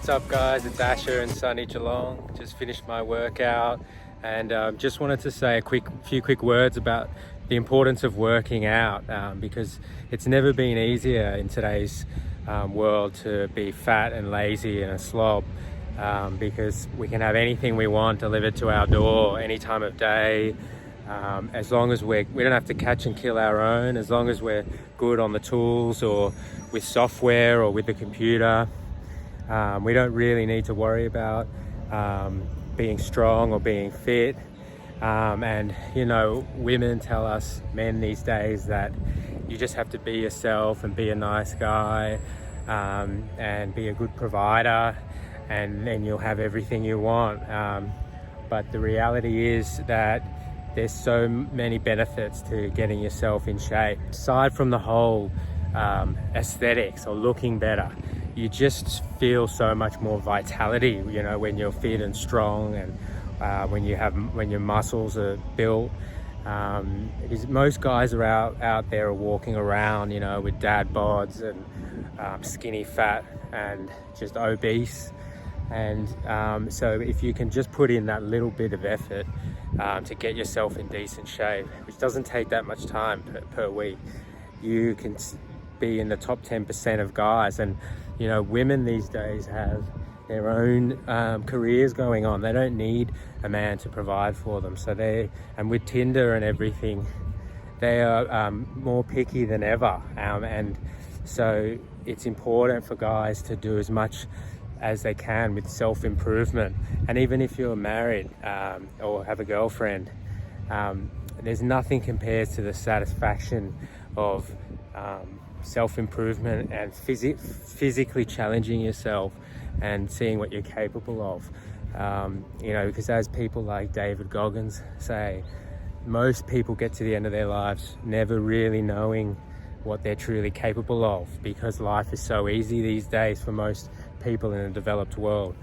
What's up guys, it's Asher in sunny Geelong. Just finished my workout and just wanted to say a few quick words about the importance of working out because it's never been easier in today's world to be fat and lazy and a slob because we can have anything we want delivered to our door any time of day. As long as we don't have to catch and kill our own, as long as we're good on the tools or with software or with the computer. We don't really need to worry about being strong or being fit. And you know, women tell us men these days that you just have to be yourself and be a nice guy and be a good provider, and then you'll have everything you want. But the reality is that there's so many benefits to getting yourself in shape. Aside from the whole aesthetics or looking better, you just feel so much more vitality, you know, when you're fit and strong, and when your muscles are built. Because most guys are out there are walking around, you know, with dad bods and skinny fat and just obese. And so if you can just put in that little bit of effort to get yourself in decent shape, which doesn't take that much time per week, you can be in the top 10% of guys. And you know, women these days have their own careers going on. They don't need a man to provide for them. So and with Tinder and everything, they are more picky than ever. And so it's important for guys to do as much as they can with self-improvement. And even if you're married or have a girlfriend, there's nothing compares to the satisfaction of self-improvement and physically challenging yourself and seeing what you're capable of. You know, because as people like David Goggins say, most people get to the end of their lives never really knowing what they're truly capable of, because life is so easy these days for most people in the developed world.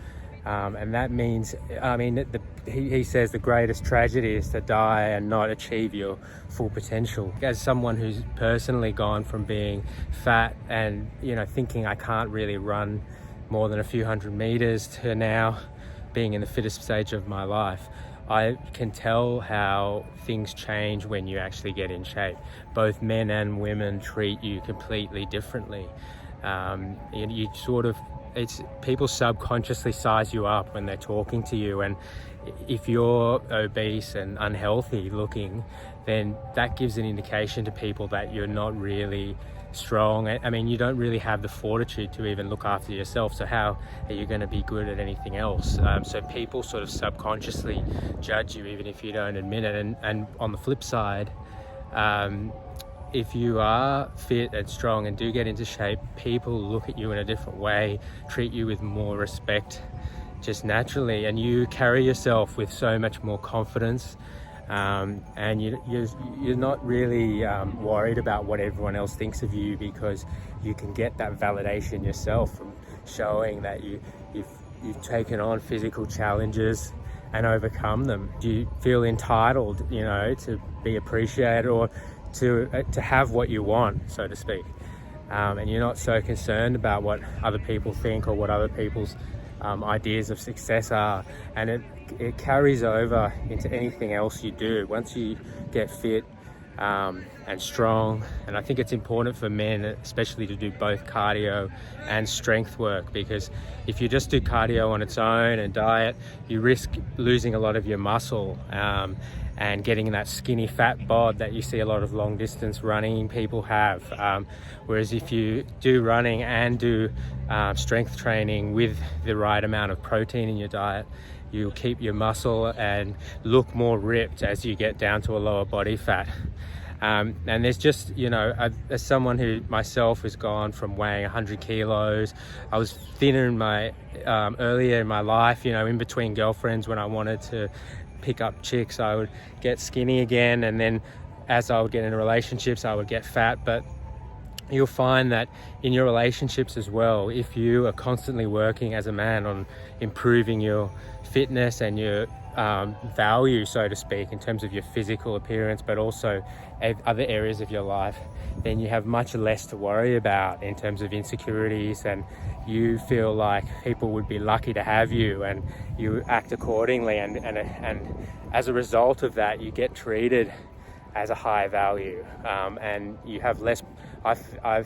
And that means, I mean, he says the greatest tragedy is to die and not achieve your full potential. As someone who's personally gone from being fat and, you know, thinking I can't really run more than a few hundred meters to now being in the fittest stage of my life, I can tell how things change when you actually get in shape. Both men and women treat you completely differently. You sort of, people subconsciously size you up when they're talking to you, and if you're obese and unhealthy looking, then that gives an indication to people that you're not really strong. I mean, you don't really have the fortitude to even look after yourself, so how are you going to be good at anything else? So people sort of subconsciously judge you even if you don't admit it. And on the flip side, if you are fit and strong and do get into shape, people look at you in a different way, treat you with more respect just naturally, and you carry yourself with so much more confidence, and you're not really worried about what everyone else thinks of you, because you can get that validation yourself from showing that you've taken on physical challenges and overcome them. You feel entitled, you know, to be appreciated or to have what you want, so to speak, and you're not so concerned about what other people think or what other people's ideas of success are. And it carries over into anything else you do once you get fit and strong. And I think it's important for men especially to do both cardio and strength work, because if you just do cardio on its own and diet, you risk losing a lot of your muscle and getting that skinny fat bod that you see a lot of long distance running people have. Whereas if you do running and do strength training with the right amount of protein in your diet, you'll keep your muscle and look more ripped as you get down to a lower body fat. And there's just, you know, as someone who myself has gone from weighing 100 kilos, I was thinner in my earlier in my life, you know, in between girlfriends when I wanted to pick up chicks, I would get skinny again, and then as I would get into relationships I would get fat. But you'll find that in your relationships as well, if you are constantly working as a man on improving your fitness and your value, so to speak, in terms of your physical appearance, but also other areas of your life, then you have much less to worry about in terms of insecurities, and you feel like people would be lucky to have you, and you act accordingly, and as a result of that, you get treated as a high value, and you have less, I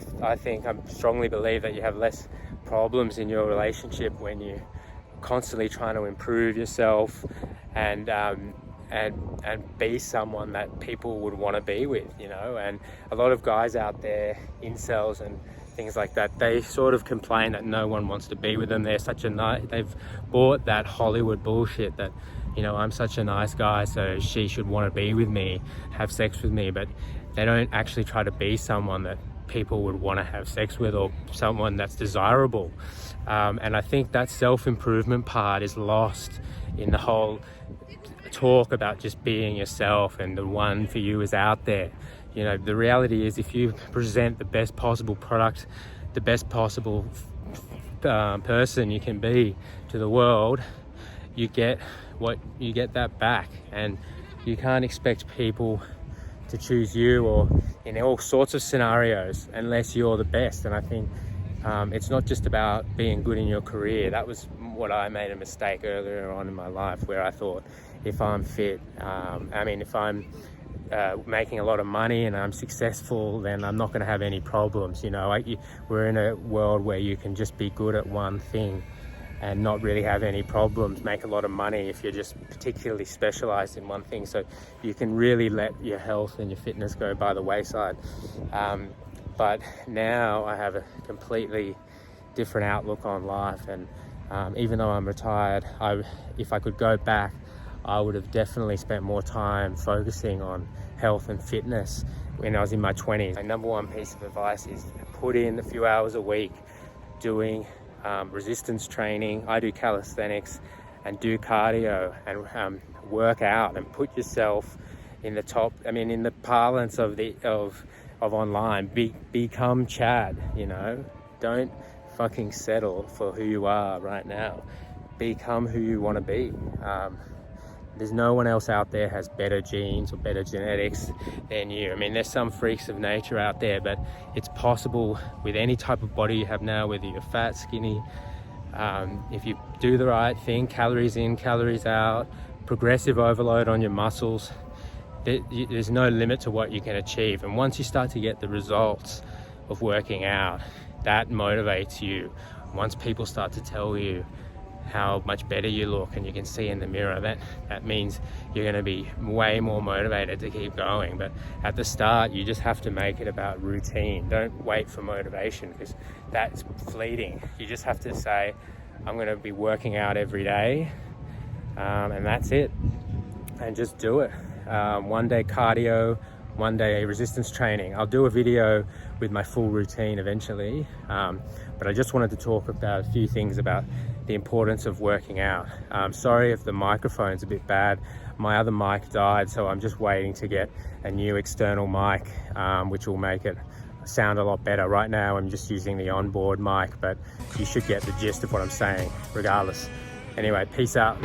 strongly believe that you have less problems in your relationship when you're constantly trying to improve yourself and be someone that people would want to be with, you know. And a lot of guys out there, incels and things like that, they sort of complain that no one wants to be with them. They're such a they've bought that Hollywood bullshit that, you know, I'm such a nice guy, so she should want to be with me, have sex with me, but they don't actually try to be someone that people would want to have sex with, or someone that's desirable. And I think that self-improvement part is lost in the whole talk about just being yourself and the one for you is out there. You know, the reality is, if you present the best possible product, the best possible person you can be to the world, you get that back, and you can't expect people to choose you, or in all sorts of scenarios, unless you're the best. And I think it's not just about being good in your career. That was what I made a mistake earlier on in my life, where I thought, if I'm fit, if I'm making a lot of money and I'm successful, then I'm not going to have any problems. You know, we're in a world where you can just be good at one thing and not really have any problems, make a lot of money if you're just particularly specialized in one thing. So you can really let your health and your fitness go by the wayside. But now I have a completely different outlook on life, and even though I'm retired, if I could go back, I would have definitely spent more time focusing on health and fitness when I was in my 20s. My number one piece of advice is put in a few hours a week doing resistance training. I do calisthenics and do cardio and work out, and put yourself in the top. In the parlance of online, become Chad. You know, don't fucking settle for who you are right now. Become who you want to be. There's no one else out there has better genes or better genetics than you. There's some freaks of nature out there, but it's possible with any type of body you have now, whether you're fat, skinny, if you do the right thing, calories in, calories out, progressive overload on your muscles, there's no limit to what you can achieve. And once you start to get the results of working out, that motivates you. Once people start to tell you how much better you look, and you can see in the mirror, that means you're going to be way more motivated to keep going. But at the start, you just have to make it about routine. Don't wait for motivation, because that's fleeting. You just have to say, I'm going to be working out every day, and that's it, and just do it. One day cardio, one day resistance training. I'll do a video with my full routine eventually, but I just wanted to talk about a few things about the importance of working out. Sorry if the microphone's a bit bad. My other mic died, so I'm just waiting to get a new external mic, which will make it sound a lot better. Right now I'm just using the onboard mic, but you should get the gist of what I'm saying regardless. Anyway, peace out.